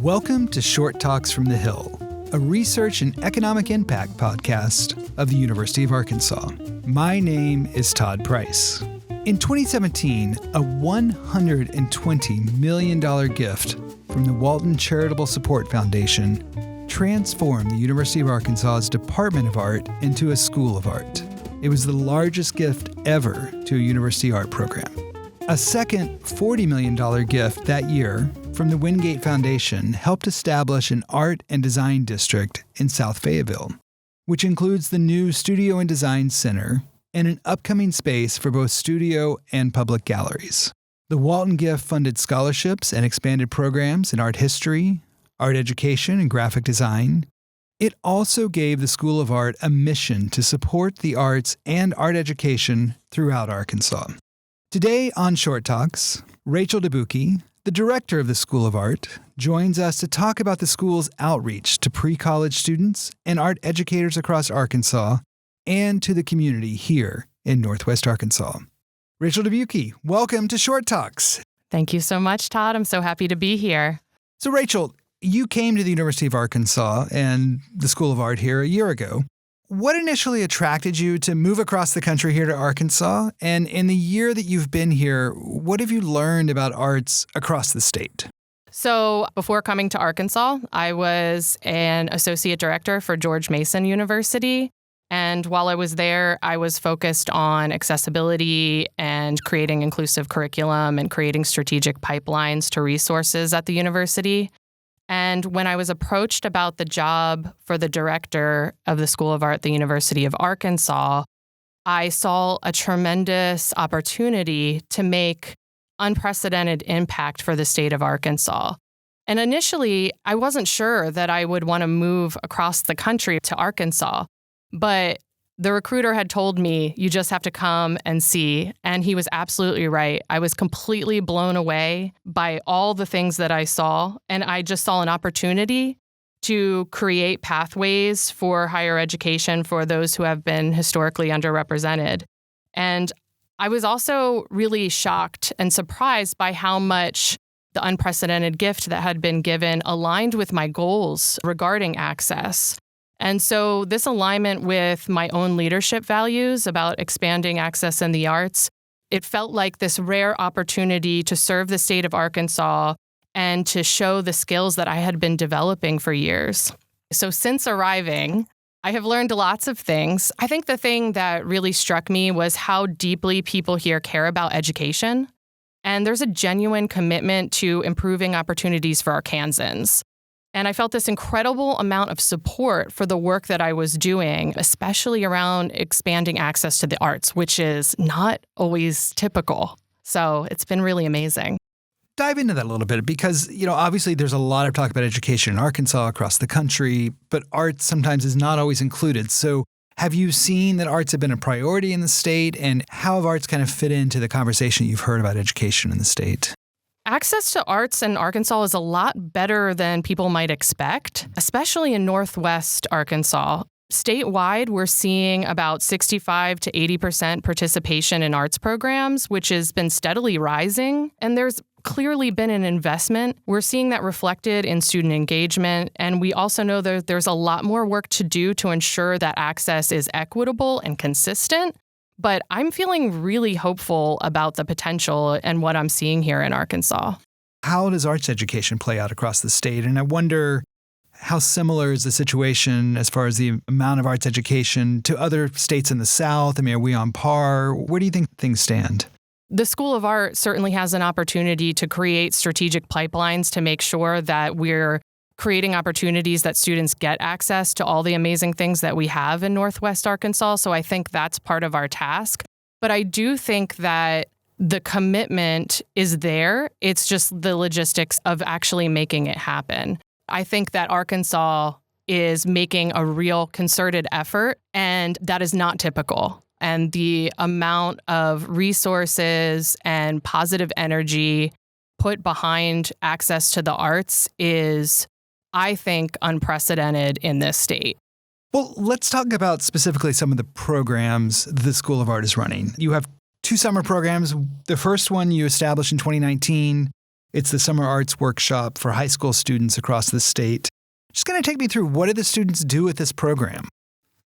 Welcome to Short Talks from the Hill, a research and economic impact podcast of the University of Arkansas. My name is Todd Price. In 2017, a $120 million gift from the Walton Charitable Support Foundation transformed the University of Arkansas's Department of Art into a School of Art. It was the largest gift ever to a university art program. A second $40 million gift that year from the Wingate Foundation helped establish an art and design district in South Fayetteville, which includes the new Studio and Design Center and an upcoming space for both studio and public galleries. The Walton gift funded scholarships and expanded programs in art history, art education, and graphic design. It also gave the School of Art a mission to support the arts and art education throughout Arkansas. Today on Short Talks, Rachel Debuque, the director of the School of Art, joins us to talk about the school's outreach to pre-college students and art educators across Arkansas and to the community here in Northwest Arkansas. Rachel Debuque, welcome to Short Talks. Thank you so much, Todd. I'm so happy to be here. So Rachel, you came to the University of Arkansas and the School of Art here a year ago. What initially attracted you to move across the country here to Arkansas? And in the year that you've been here, what have you learned about arts across the state? So before coming to Arkansas, I was an associate director for George Mason University. And while I was there, I was focused on accessibility and creating inclusive curriculum and creating strategic pipelines to resources at the university. And when I was approached about the job for the director of the School of Art at the University of Arkansas, I saw a tremendous opportunity to make unprecedented impact for the state of Arkansas. And initially, I wasn't sure that I would want to move across the country to Arkansas, but the recruiter had told me, you just have to come and see. And he was absolutely right. I was completely blown away by all the things that I saw. And I just saw an opportunity to create pathways for higher education for those who have been historically underrepresented. And I was also really shocked and surprised by how much the unprecedented gift that had been given aligned with my goals regarding access. And so this alignment with my own leadership values about expanding access in the arts, it felt like this rare opportunity to serve the state of Arkansas and to show the skills that I had been developing for years. So since arriving, I have learned lots of things. I think the thing that really struck me was how deeply people here care about education. And there's a genuine commitment to improving opportunities for Arkansans. And I felt this incredible amount of support for the work that I was doing, especially around expanding access to the arts, which is not always typical. So it's been really amazing. Dive into that a little bit because, obviously there's a lot of talk about education in Arkansas, across the country, but art sometimes is not always included. So have you seen that arts have been a priority in the state, and how have arts kind of fit into the conversation you've heard about education in the state? Access to arts in Arkansas is a lot better than people might expect, especially in Northwest Arkansas. Statewide, we're seeing about 65 to 80% participation in arts programs, which has been steadily rising. And there's clearly been an investment. We're seeing that reflected in student engagement. And we also know that there's a lot more work to do to ensure that access is equitable and consistent. But I'm feeling really hopeful about the potential and what I'm seeing here in Arkansas. How does arts education play out across the state? And I wonder how similar is the situation as far as the amount of arts education to other states in the South? I mean, are we on par? Where do you think things stand? The School of Art certainly has an opportunity to create strategic pipelines to make sure that we're creating opportunities that students get access to all the amazing things that we have in Northwest Arkansas. So I think that's part of our task. But I do think that the commitment is there. It's just the logistics of actually making it happen. I think that Arkansas is making a real concerted effort, and that is not typical. And the amount of resources and positive energy put behind access to the arts is, I think, unprecedented in this state. Well, let's talk about specifically some of the programs the School of Art is running. You have two summer programs. The first one you established in 2019. It's the Summer Arts Workshop for high school students across the state. Just going to take me through, what do the students do with this program?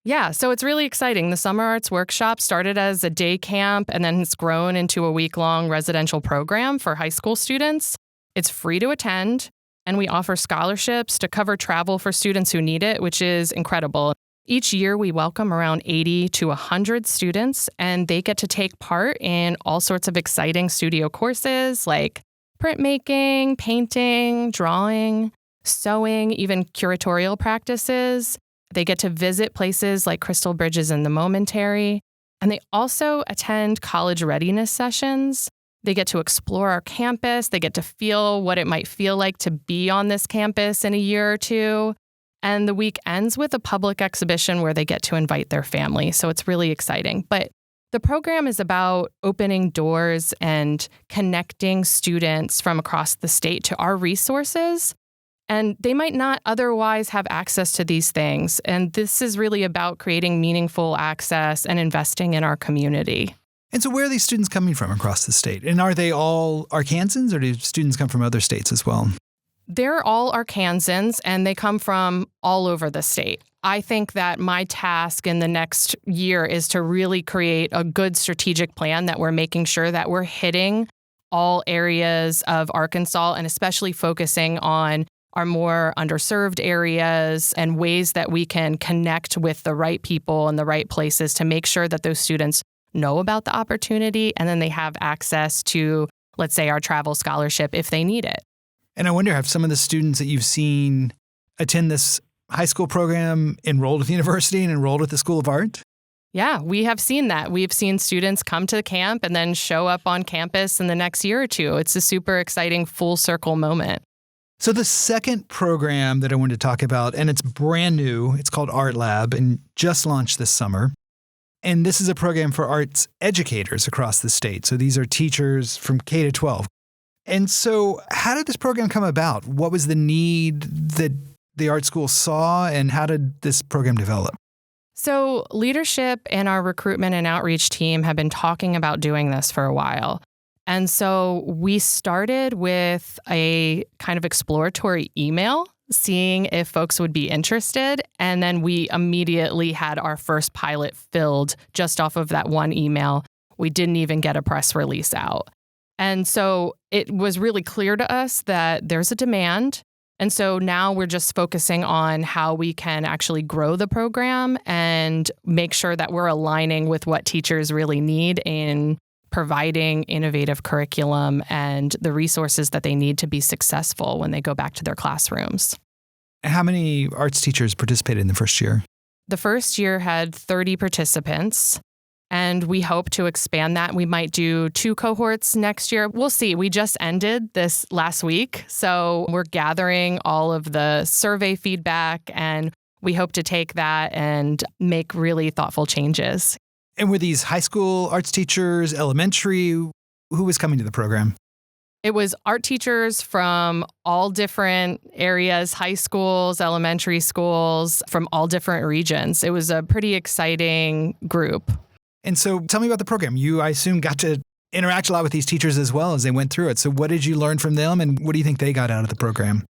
Yeah, so it's really exciting. The Summer Arts Workshop started as a day camp and then it's grown into a week-long residential program for high school students. It's free to attend, and we offer scholarships to cover travel for students who need it, which is incredible. Each year, we welcome around 80 to 100 students, and they get to take part in all sorts of exciting studio courses like printmaking, painting, drawing, sewing, even curatorial practices. They get to visit places like Crystal Bridges and the Momentary, and they also attend college readiness sessions. They get to explore our campus. They get to feel what it might feel like to be on this campus in a year or two. And the week ends with a public exhibition where they get to invite their family. So it's really exciting. But the program is about opening doors and connecting students from across the state to our resources. And they might not otherwise have access to these things. And this is really about creating meaningful access and investing in our community. And so where are these students coming from across the state? And are they all Arkansans, or do students come from other states as well? They're all Arkansans, and they come from all over the state. I think that my task in the next year is to really create a good strategic plan that we're making sure that we're hitting all areas of Arkansas, and especially focusing on our more underserved areas and ways that we can connect with the right people in the right places to make sure that those students know about the opportunity and then they have access to, let's say, our travel scholarship if they need it. And I wonder, have some of the students that you've seen attend this high school program enrolled at the university and enrolled at the School of Art? Yeah, we have seen that. We've seen students come to the camp and then show up on campus in the next year or two. It's a super exciting full circle moment. So the second program that I wanted to talk about, and it's brand new, it's called Art Lab and just launched this summer. And this is a program for arts educators across the state. So these are teachers from K to 12. And so how did this program come about? What was the need that the art school saw, and how did this program develop? So leadership and our recruitment and outreach team have been talking about doing this for a while. And so we started with a kind of exploratory email, seeing if folks would be interested. And then we immediately had our first pilot filled just off of that one email. We didn't even get a press release out. And so it was really clear to us that there's a demand. And so now we're just focusing on how we can actually grow the program and make sure that we're aligning with what teachers really need in providing innovative curriculum and the resources that they need to be successful when they go back to their classrooms. How many arts teachers participated in the first year? The first year had 30 participants, and we hope to expand that. We might do 2 cohorts next year. We'll see. We just ended this last week, so we're gathering all of the survey feedback, and we hope to take that and make really thoughtful changes. And were these high school arts teachers, elementary? Who was coming to the program? It was art teachers from all different areas, high schools, elementary schools, from all different regions. It was a pretty exciting group. And so tell me about the program. You, I assume, got to interact a lot with these teachers as well as they went through it. So what did you learn from them, and what do you think they got out of the program?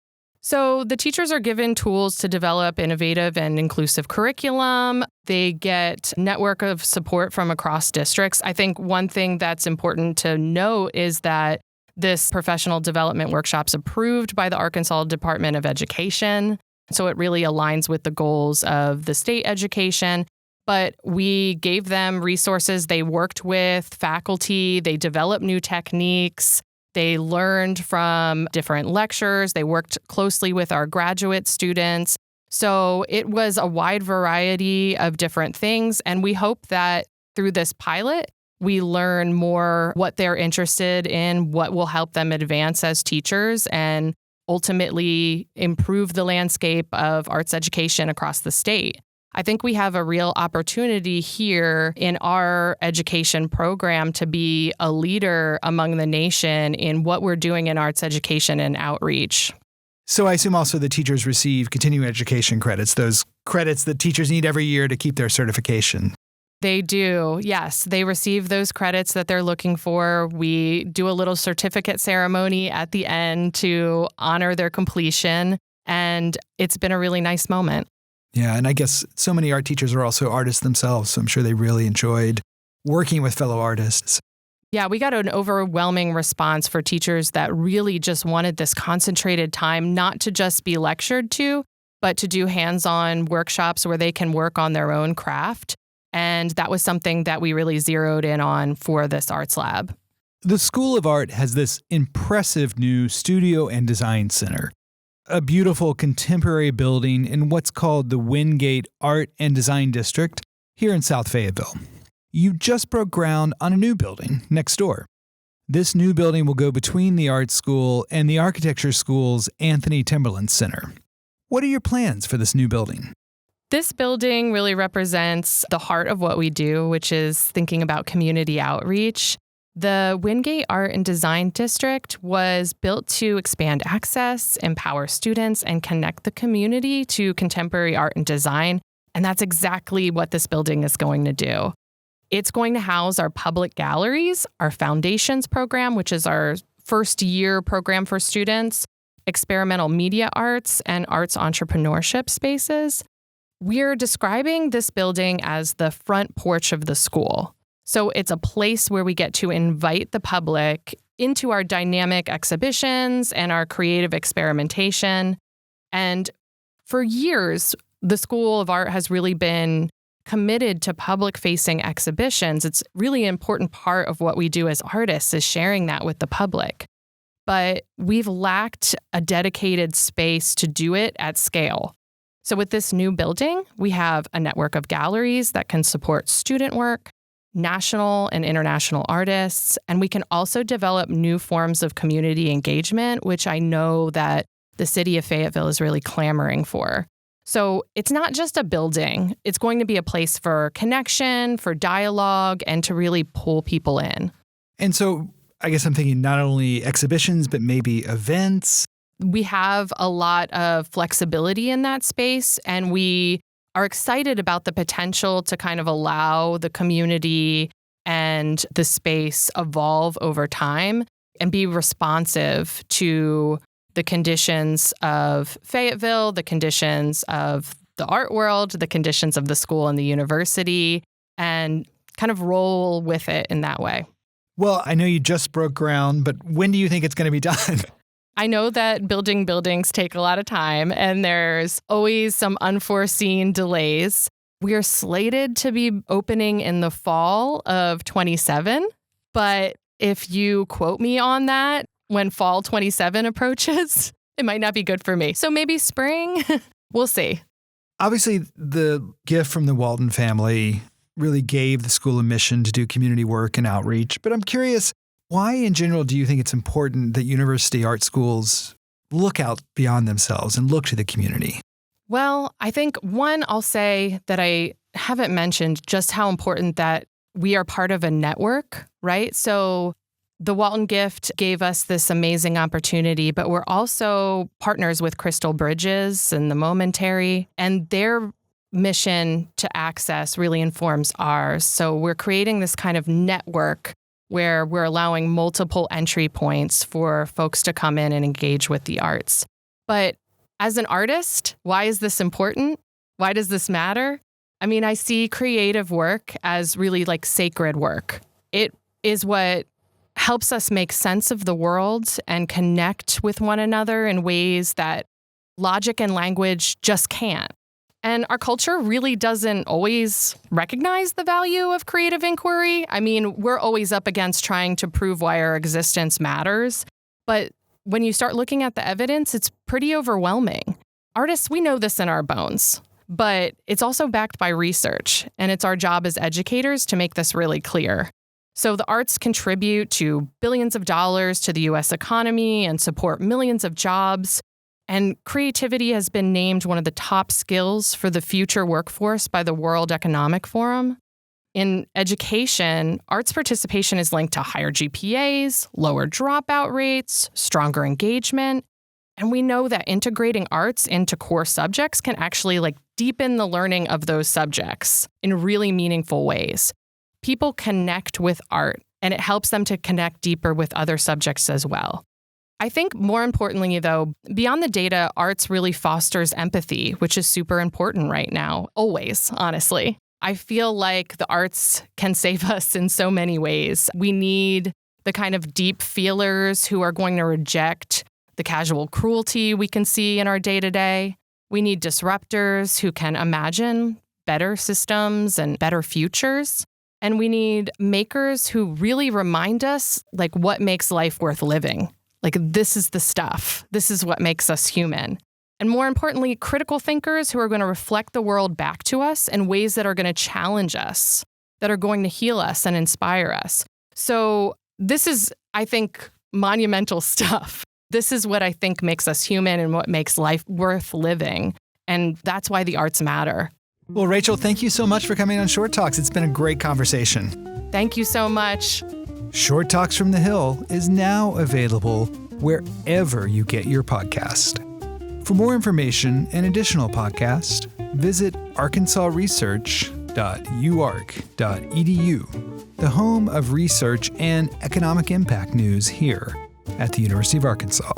So the teachers are given tools to develop innovative and inclusive curriculum. They get network of support from across districts. I think one thing that's important to note is that this professional development workshop's approved by the Arkansas Department of Education. So it really aligns with the goals of the state education. But we gave them resources. They worked with faculty. They developed new techniques. They learned from different lectures. They worked closely with our graduate students. So it was a wide variety of different things. And we hope that through this pilot, we learn more what they're interested in, what will help them advance as teachers, and ultimately improve the landscape of arts education across the state. I think we have a real opportunity here in our education program to be a leader among the nation in what we're doing in arts education and outreach. So I assume also the teachers receive continuing education credits, those credits that teachers need every year to keep their certification. They do. Yes, they receive those credits that they're looking for. We do a little certificate ceremony at the end to honor their completion. And it's been a really nice moment. Yeah, and I guess so many art teachers are also artists themselves, so I'm sure they really enjoyed working with fellow artists. Yeah, we got an overwhelming response for teachers that really just wanted this concentrated time, not to just be lectured to, but to do hands-on workshops where they can work on their own craft. And that was something that we really zeroed in on for this arts lab. The School of Art has this impressive new studio and design center, a beautiful contemporary building in what's called the Wingate Art and Design District here in South Fayetteville. You just broke ground on a new building next door. This new building will go between the art school and the architecture school's Anthony Timberland Center. What are your plans for this new building? This building really represents the heart of what we do, which is thinking about community outreach. The Wingate Art and Design District was built to expand access, empower students, and connect the community to contemporary art and design. And that's exactly what this building is going to do. It's going to house our public galleries, our foundations program, which is our first year program for students, experimental media arts, and arts entrepreneurship spaces. We're describing this building as the front porch of the school. So it's a place where we get to invite the public into our dynamic exhibitions and our creative experimentation. And for years, the School of Art has really been committed to public-facing exhibitions. It's really an important part of what we do as artists is sharing that with the public. But we've lacked a dedicated space to do it at scale. So with this new building, we have a network of galleries that can support student work, national and international artists, and we can also develop new forms of community engagement, which I know that the city of Fayetteville is really clamoring for. So it's not just a building. It's going to be a place for connection, for dialogue, and to really pull people in. And so I guess I'm thinking not only exhibitions, but maybe events. We have a lot of flexibility in that space, and we are excited about the potential to kind of allow the community and the space evolve over time and be responsive to the conditions of Fayetteville, the conditions of the art world, the conditions of the school and the university, and kind of roll with it in that way. Well, I know you just broke ground, but when do you think it's going to be done? I know that building buildings take a lot of time, and there's always some unforeseen delays. We are slated to be opening in the fall of 27, but if you quote me on that, when fall 27 approaches, it might not be good for me. So maybe spring, we'll see. Obviously, the gift from the Walton family really gave the school a mission to do community work and outreach. But I'm curious, why in general do you think it's important that university art schools look out beyond themselves and look to the community? Well, I think one, I'll say that I haven't mentioned just how important that we are part of a network, right? So the Walton Gift gave us this amazing opportunity, but we're also partners with Crystal Bridges and the Momentary, and their mission to access really informs ours. So we're creating this kind of network where we're allowing multiple entry points for folks to come in and engage with the arts. But as an artist, why is this important? Why does this matter? I mean, I see creative work as really like sacred work. It is what helps us make sense of the world and connect with one another in ways that logic and language just can't. And our culture really doesn't always recognize the value of creative inquiry. I mean, we're always up against trying to prove why our existence matters. But when you start looking at the evidence, it's pretty overwhelming. Artists, we know this in our bones, but it's also backed by research. And it's our job as educators to make this really clear. So the arts contribute to billions of dollars to the U.S. economy and support millions of jobs. And creativity has been named one of the top skills for the future workforce by the World Economic Forum. In education, arts participation is linked to higher GPAs, lower dropout rates, stronger engagement. And we know that integrating arts into core subjects can actually deepen the learning of those subjects in really meaningful ways. People connect with art, and it helps them to connect deeper with other subjects as well. I think more importantly, though, beyond the data, arts really fosters empathy, which is super important right now, always, honestly. I feel like the arts can save us in so many ways. We need the kind of deep feelers who are going to reject the casual cruelty we can see in our day-to-day. We need disruptors who can imagine better systems and better futures. And we need makers who really remind us what makes life worth living. This is the stuff. This is what makes us human. And more importantly, critical thinkers who are going to reflect the world back to us in ways that are going to challenge us, that are going to heal us and inspire us. So this is, I think, monumental stuff. This is what I think makes us human and what makes life worth living. And that's why the arts matter. Well, Rachel, thank you so much for coming on Short Talks. It's been a great conversation. Thank you so much. Short Talks from the Hill is now available wherever you get your podcast. For more information and additional podcasts, visit arkansasresearch.uark.edu, the home of research and economic impact news here at the University of Arkansas.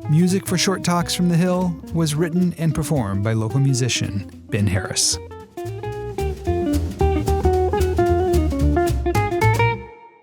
Music for Short Talks from the Hill was written and performed by local musician Ben Harris.